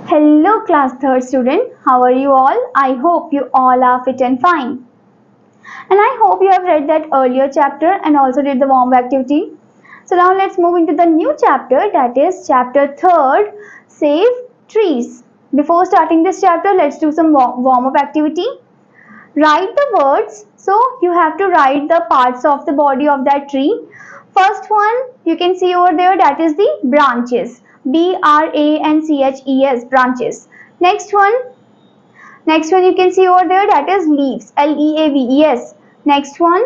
Hello class 3rd student, how are you all? I hope you all are fit and fine. And I hope you have read that earlier chapter and also did the warm activity. So now let's move into the new chapter, that is chapter 3rd, Save Trees. Before starting this chapter, let's do some warm up activity. Write the words, so you have to write the parts of the body of that tree. First one you can see over there, that is the branches. B-R-A-N-C-H-E-S, branches. Next one you can see over there, that is leaves, L-E-A-V-E-S. Next one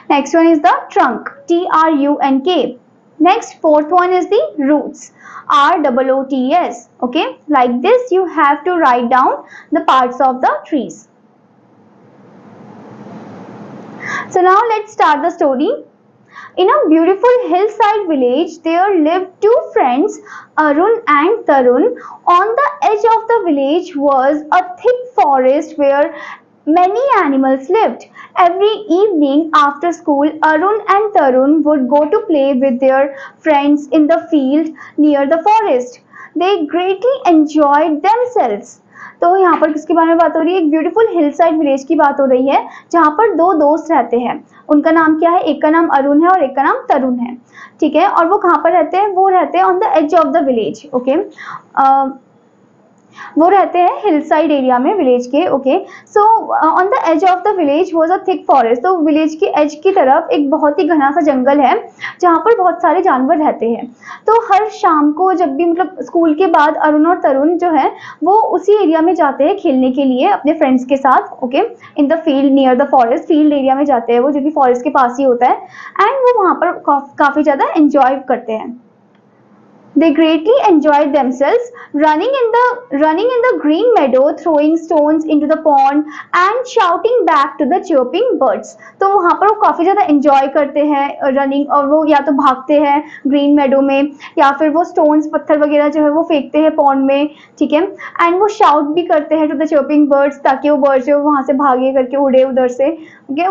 is the trunk, T-R-U-N-K. Next, fourth one is the roots, R-O-O-T-S. Okay, like this you have to write down the parts of the trees. So now let's start the story. In a beautiful hillside village, there lived two friends, Arun and Tarun. On the edge of the village was a thick forest where many animals lived. Every evening after school, Arun and Tarun would go to play with their friends in the field near the forest. They greatly enjoyed themselves. तो यहाँ पर किसके बारे में बात हो रही है? एक ब्यूटीफुल हिल साइड विलेज की बात हो रही है जहाँ पर दो दोस्त रहते हैं. उनका नाम क्या है? एक का नाम अरुण है और एक का नाम तरुण है. ठीक है, और वो कहाँ पर रहते हैं? वो रहते हैं on the edge of the village. Okay, वो रहते हैं हिल साइड एरिया में विलेज के. Okay, so on the edge of the village was a thick forest. तो विलेज की एज की तरफ एक बहुत ही घना सा जंगल है जहाँ पर बहुत सारे जानवर रहते हैं. तो हर शाम को जब भी मतलब स्कूल के बाद अरुण और तरुण जो है वो उसी एरिया में जाते हैं खेलने के लिए अपने फ्रेंड्स के साथ. Okay, in the field near the forest, field area में जाते हैं वो, जो कि फॉरेस्ट के पास ही होता है. एंड वो वहाँ पर काफ़ी ज़्यादा एंजॉय करते हैं. They greatly enjoyed themselves, running in the green meadow, throwing stones into the pond and shouting back to the chirping birds. तो वहाँ पर वो काफ़ी ज़्यादा enjoy करते हैं रनिंग, और वो या तो भागते हैं ग्रीन मेडो में या फिर वो स्टोन्स पत्थर वगैरह जो है वो फेंकते हैं पॉन्ड में. ठीक है, एंड वो शाउट भी करते हैं टू द चर्पिंग बर्ड्स ताकि वो बर्ड्स जो वहाँ से भागे करके उड़े उधर से. Okay,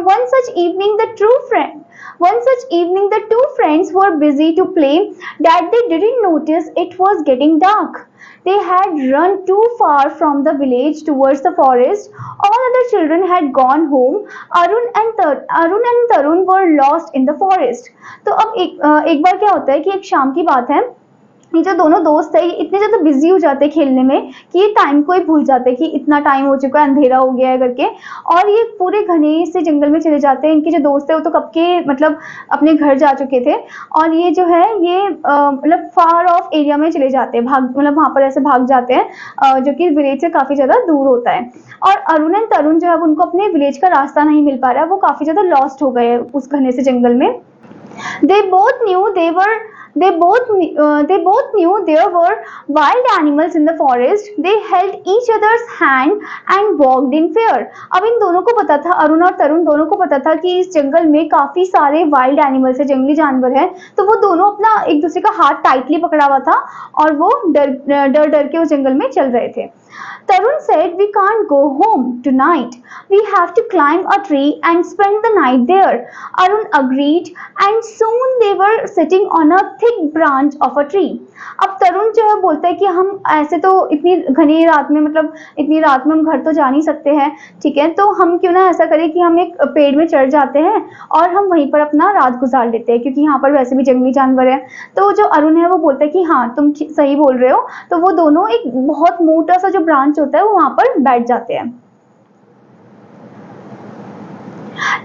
One such evening the two friends were busy to play that they didn't notice it was getting dark. They had run too far from the village towards the forest. All other children had gone home. Arun and Tarun were lost in the forest. तो अब एक बार क्या होता है कि एक शाम की बात है, ये जो दोनों दोस्त है ये इतने ज़्यादा बिजी हो जाते हैं खेलने में कि ये टाइम को ही भूल जाते हैं कि इतना टाइम हो चुका है, अंधेरा हो गया है करके, और ये पूरे घने से जंगल में चले जाते हैं. इनके जो दोस्त है वो तो कब के मतलब अपने घर जा चुके थे, और ये जो है ये मतलब फार ऑफ एरिया में चले जाते हैं, मतलब वहाँ पर ऐसे भाग जाते हैं जो कि विलेज से काफ़ी ज़्यादा दूर होता है. और अरुण एंड तरुण जो है उनको अपने विलेज का रास्ता नहीं मिल पा रहा है, वो काफ़ी ज़्यादा लॉस्ट हो गए उस घने से जंगल में. They both knew there were wild animals in the forest. They held each other's hand and walked in fear. अब इन दोनों को पता था, अरुण और तरुण दोनों को पता था कि इस जंगल में काफी सारे वाइल्ड एनिमल्स है, जंगली जानवर है. तो वो दोनों अपना एक दूसरे का हाथ टाइटली पकड़ा हुआ था और वो डर के उस जंगल में चल रहे थे. Tarun said, "We can't go home tonight. We have to climb a tree and spend the night there." Arun agreed, and soon they were sitting on a thick branch of a tree. अब तरुण जो है बोलता है कि हम ऐसे तो इतनी घनी रात में, मतलब इतनी रात में हम घर तो जा नहीं सकते हैं. ठीक है, तो हम क्यों ना ऐसा करें कि हम एक पेड़ में चढ़ जाते हैं और हम वहीं पर अपना रात गुजार लेते हैं, क्योंकि यहाँ पर वैसे भी जंगली जानवर है. तो जो अरुण है वो बोलता है कि हाँ तुम सही बोल रहे हो. तो वो दोनों एक बहुत मोटा सा जो ब्रांच होता है वो वहाँ पर बैठ जाते हैं.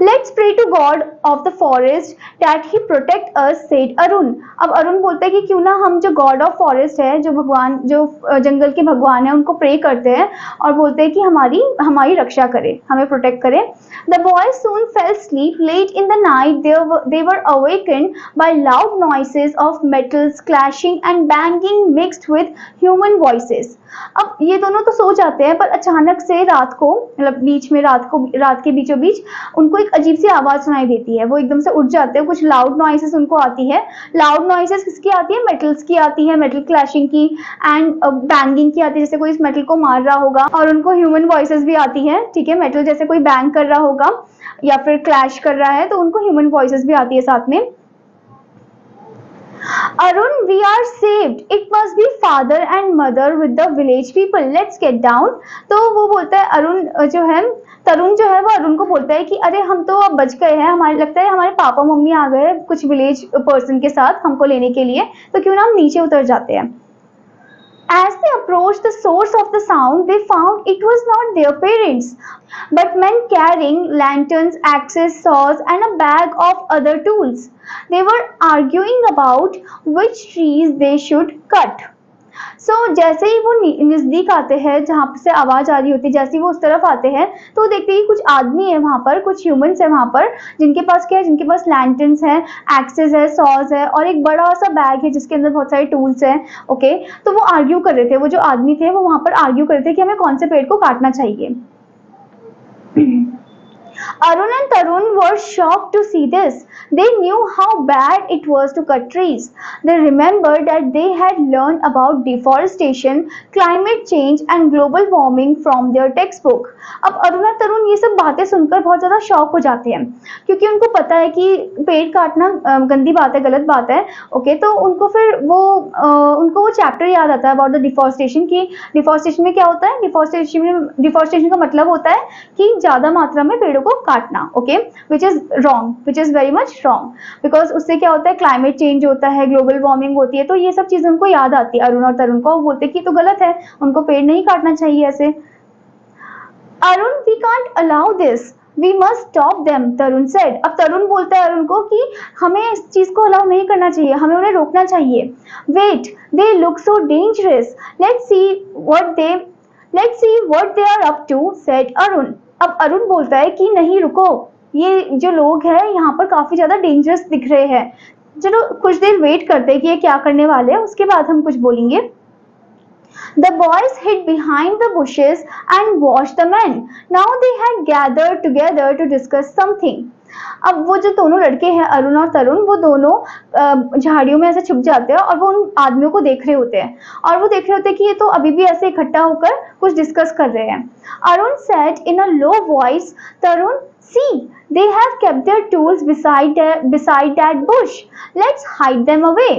Let's pray to God of the forest that he protect us, said Arun. अब अरुण बोलता है कि क्यों ना हम जो गॉड ऑफ फॉरेस्ट है, जो भगवान, जो जंगल के भगवान है, उनको प्रे करते हैं और बोलते हैं कि हमारी रक्षा करे, हमें प्रोटेक्ट करे. The boys soon fell asleep. Late in the night they were awakened by loud noises of metals clashing and banging mixed with human voices. अब ये दोनों तो सो जाते हैं, पर अचानक से रात को, मतलब रात के बीचों बीच उनको एक अजीब सी आवाज सुनाई देती है. वो एकदम से उठ जाते हैं. कुछ लाउड नॉइसेस उनको आती है. लाउड नॉइसेस किसकी आती है? मेटल्स की आती है, मेटल क्लैशिंग की, एंड बैंगिंग की आती है, जैसे कोई इस मेटल को मार रहा होगा. और उनको ह्यूमन वॉइसेस भी आती है. ठीक है, मेटल जैसे कोई बैंग कर रहा होगा या फिर क्लैश कर रहा है तो उनको ह्यूमन वॉइसेस भी आती है साथ में. Arun, we are saved. It must be father and mother with the village people. Let's get down. तो वो बोलता है अरुण जो है तरुण जो है वो अरुण को बोलता है कि अरे हम तो अब बच गए हैं, हमारे लगता है हमारे पापा मम्मी आ गए कुछ विलेज पर्सन के साथ हमको लेने के लिए, तो क्यों ना हम नीचे उतर जाते हैं. As they approached the source of the sound, they found it was not their parents, but men carrying lanterns, axes, saws, and a bag of other tools. They were arguing about which trees they should cut. सो जैसे ही वो नजदीक आते हैं जहाँ से आवाज आ रही होती है, जैसे ही वो उस तरफ आते हैं तो वो देखते हैं कि कुछ आदमी है वहां पर, कुछ ह्यूमंस है वहां पर, जिनके पास क्या है, जिनके पास लैंटर्न्स है, एक्सेस है, सॉज है और एक बड़ा सा बैग है जिसके अंदर बहुत सारे टूल्स हैं. ओके, तो वो आर्ग्यू कर रहे थे, वो जो आदमी थे वो वहां पर आर्ग्यू कर रहे थे कि हमें कौन से पेड़ को काटना चाहिए. Arun and Tarun were shocked to see this. They knew how bad it was to cut trees. They remembered that they had learned about deforestation, climate change and global warming from their textbook. अब अरुण और तरुण ये सब बातें सुनकर बहुत ज़्यादा shock हो जाते हैं क्योंकि उनको पता है कि पेड़ काटना गंदी बात है, गलत बात है. ओके, तो उनको फिर उनको वो चैप्टर याद आता है अबाउट द डिफॉरेस्टेशन की डिफॉरेस्टेशन में क्या होता है. डिफॉरेस्टेशन का मतलब होता है कि ज़्यादा मात्रा में पेड़ों को काटना. Okay, which is very much wrong because उससे क्या होता है, क्लाइमेट चेंज होता है, ग्लोबल वार्मिंग होती है. तो ये सब चीजें उनको याद आती है अरुण और तरुण को. वो बोलते हैं कि तो गलत है, उनको पेड़ नहीं काटना चाहिए ऐसे. Arun, we can't allow this, we must stop them, Tarun said. अब तरुण बोलता है अरुण को कि हमें इस चीज को अलाउ नहीं करना चाहिए, हमें उन्हें रोकना चाहिए. Wait, they look so dangerous, let's see what they are up to, said Arun. अब अरुण बोलता है कि नहीं रुको, ये जो लोग हैं यहाँ पर काफी ज्यादा डेंजरस दिख रहे हैं, चलो कुछ देर वेट करते हैं कि ये क्या करने वाले हैं, उसके बाद हम कुछ बोलेंगे. The boys hid behind the bushes and watched the men. Now they had gathered together to discuss something. अब वो जो दोनों लड़के हैं अरुण और तरुण, वो दोनों झाड़ियों में ऐसे छुप जाते हैं और वो उन आदमियों को देख रहे होते हैं और वो देख रहे होते हैं कि ये तो अभी भी ऐसे इकट्ठा होकर कुछ डिस्कस कर रहे हैं. Arun said in a low voice, Tarun, see, they have kept their tools beside that bush. Let's hide them away.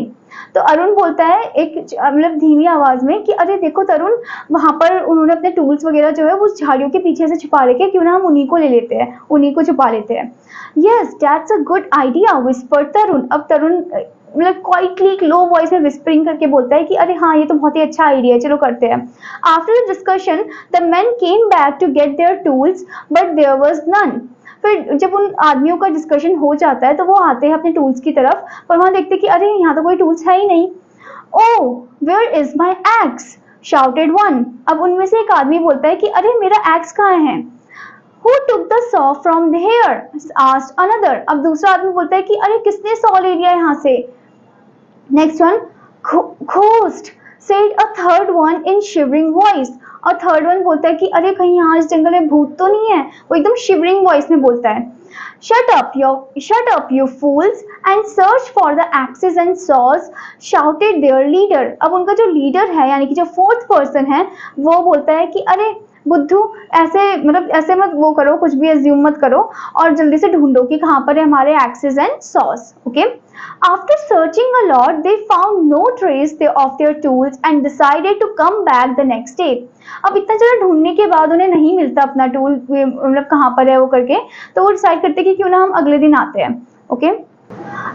तो अरुण बोलता है एक मतलब धीमी आवाज में कि अरे देखो तरुण, वहां पर उन्होंने अपने टूल्स वगैरह जो है वो झाड़ियों के पीछे से छुपा रखे, क्यों ना हम उन्हीं को ले लेते हैं, उन्हीं को छुपा लेते हैं. Yes, that's a good idea, whisper Tarun. अब तरुण मतलब क्वाइटली लो वॉइस में विस्परिंग करके बोलता है कि अरे हाँ, ये तो बहुत ही अच्छा आइडिया है, चलो करते हैं. After the discussion the men came back to get their tools but there was none. फिर जब उन आदमियों का डिस्कशन हो जाता है तो वो आते हैं अपने टूल्स की तरफ, पर वहां देखते हैं कि अरे यहाँ तो कोई टूल्स है ही नहीं. Oh, where is my axe, shouted one. अब उनमें से एक आदमी बोलता है कि अरे मेरा एक्स कहाँ है. Who took the saw from here? asked another. अब दूसरा आदमी बोलता है कि अरे किसने सॉ ले लिया यहाँ से. Next one, ghost, said a third one in shivering voice. और थर्ड वन बोलता है कि अरे कहीं यहाँ इस जंगल में भूत तो नहीं है. वो एकदम शिवरिंग वॉइस में बोलता है. Shut up, you fools, and search for the axes and saws, shouted their leader. अब उनका जो लीडर है यानी कि जो फोर्थ पर्सन है वो बोलता है कि अरे बुद्धू, ऐसे मत वो करो, कुछ भी एज्यूम मत करो और जल्दी से ढूंढो कि कहाँ पर है हमारे axes and saws. Okay, after searching a lot they found no trace of their tools and decided to come back the next day. अब इतना ज़्यादा ढूंढने के बाद उन्हें नहीं मिलता अपना टूल, मतलब कहाँ पर है वो करके, तो वो डिसाइड करते कि क्यों ना हम अगले दिन आते हैं. Okay,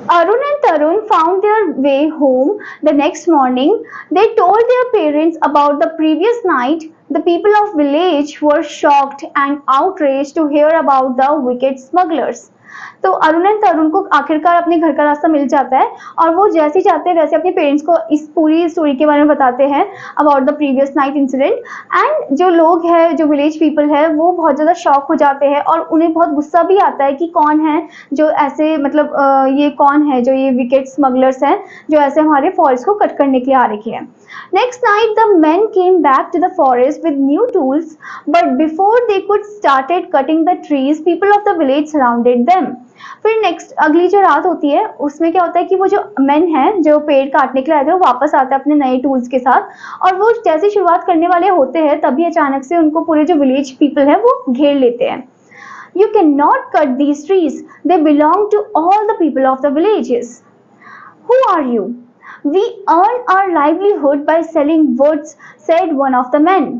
Arun and Tarun found their way home the next morning. They told their parents about the previous night. The people of village were shocked and outraged to hear about the wicked smugglers. तो Arun and तरुण को आखिरकार अपने घर का रास्ता मिल जाता है और वो जैसे ही जाते हैं वैसे अपने पेरेंट्स को इस पूरी स्टोरी के बारे में बताते हैं about the previous night incident. And जो लोग हैं, जो विलेज पीपल है, वो बहुत ज़्यादा शॉक हो जाते हैं और उन्हें बहुत गुस्सा भी आता है कि कौन है जो ऐसे ये कौन है जो ये विकेट स्मगलर्स हैं जो ऐसे हमारे फॉरेस्ट को कट करने के लिए आ रखे हैं. Next night, the men came back to the forest with new tools, but before they could started cutting the trees, people of the village surrounded them. फिर नेक्स्ट अगली जो रात होती है उसमें क्या होता है कि वो जो मेन हैं जो पेड़ काटने के लिए आए थे वो वापस आते हैं अपने नए टूल्स के साथ और वो जैसे शुरुआत करने वाले होते हैं तभी अचानक से उनको पूरे जो विलेज पीपल है वो घेर लेते हैं. You cannot cut these trees. They belong to all the people of the villages. Who are you? We earn our livelihood by selling woods, said one of the men.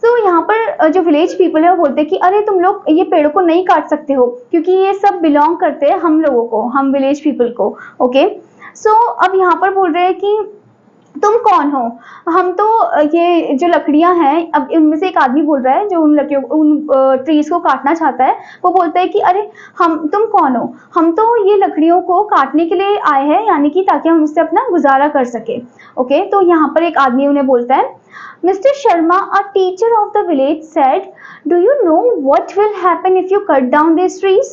तो यहाँ पर जो village people है वो बोलते हैं कि अरे तुम लोग ये पेड़ों को नहीं काट सकते हो क्योंकि ये सब बिलोंग करते हैं हम लोगों को, हम विलेज पीपल को। ओके, सो अब यहाँ पर बोल रहे हैं कि तुम कौन हो? हम तो ये जो लकड़ियां हैं, अब इनमें से एक आदमी बोल रहा है जो उन लकड़ियों उन ट्रीज को काटना चाहता है, वो बोलता है कि अरे तुम कौन हो? हम तो ये लकड़ियों को काटने के लिए आए हैं, यानी कि ताकि हम इससे अपना गुजारा कर सके। ओके, तो यहाँ पर एक आदमी उन्हें बोलता है, Mr. Sharma, a teacher of the village, said, "Do you know what will happen if you cut down these trees?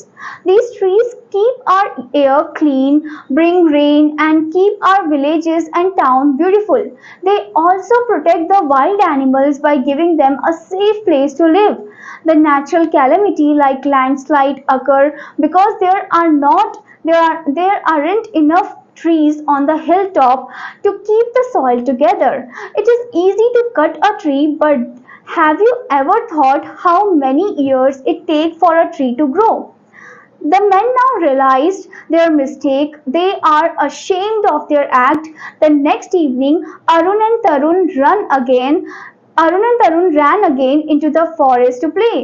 These trees keep our air clean, bring rain, and keep our villages and town beautiful. They also protect the wild animals by giving them a safe place to live. The natural calamity like landslide occur because there aren't enough trees on the hilltop to keep the soil together. It is easy to cut a tree, but have you ever thought how many years it takes for a tree to grow?" The men now realized their mistake. They are ashamed of their act. The next evening, Arun and Tarun ran again into the forest to play.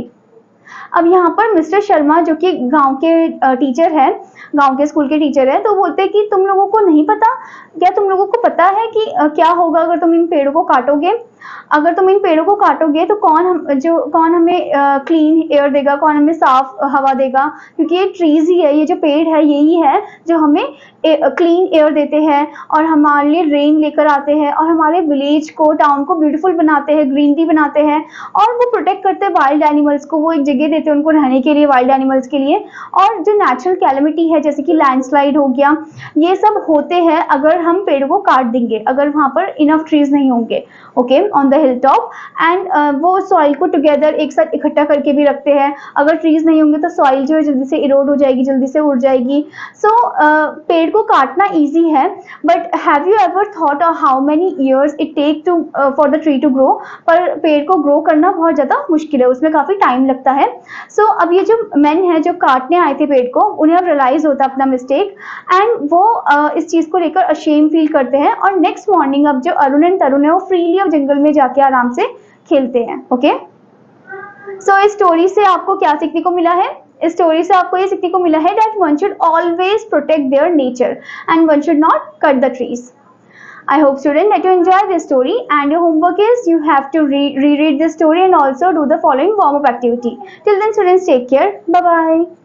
अब यहाँ पर mister Sharma जो कि गांव के teacher हैं, गांव के स्कूल के टीचर है, तो बोलते हैं कि तुम लोगों को नहीं पता क्या? तुम लोगों को पता है कि क्या होगा अगर तुम इन पेड़ों को काटोगे? अगर तुम इन पेड़ों को काटोगे तो कौन हमें क्लीन एयर देगा, कौन हमें साफ हवा देगा? क्योंकि ये ट्रीज ही है, ये जो पेड़ है यही है जो हमें क्लीन एयर देते हैं और हमारे लिए रेन लेकर आते हैं और हमारे विलेज को, टाउन को ब्यूटीफुल बनाते हैं, ग्रीनरी बनाते हैं, और वो प्रोटेक्ट करते हैं वाइल्ड एनिमल्स को, वो एक जगह देते हैं उनको रहने के लिए, वाइल्ड एनिमल्स के लिए। और जो नेचुरल कैलेमिटी है जैसे कि लैंडस्लाइड हो गया, ये सब होते हैं अगर हम पेड़ को काट देंगे, अगर वहाँ पर इनफ ट्रीज नहीं होंगे। Okay, on the hill top, and वो सॉइल को टुगेदर एक साथ इकट्ठा करके भी रखते हैं। अगर ट्रीज नहीं होंगे तो सॉइल जो है जल्दी से इरोड हो जाएगी, जल्दी से उड़ जाएगी। सो पेड़ को काटना इजी है, but have you ever thought how many years it take to for the tree to grow? पर पेड़ को ग्रो करना बहुत ज़्यादा मुश्किल है, उसमें काफ़ी टाइम लगता है। सो अब ये जो मैन है जो काटने आए थे पेड़ को, उन्हें अब रियलाइज होता है अपना मिस्टेक, एंड वो इस चीज़ को लेकर अशेम फील करते हैं। और नेक्स्ट मॉर्निंग अब जो अरुण एंड तरुण है वो फ्रीली अब जंगल में जाके आराम से खेलते हैं। ओके, सो इस स्टोरी से आपको क्या सीखने को मिला है? इस स्टोरी से आपको ये सीखने को मिला है that one should always protect their nature and one should not cut the trees. I hope students that you enjoy this story, and your homework is you have to reread this story and also do the following warm up activity. Till then students, take care. Bye bye.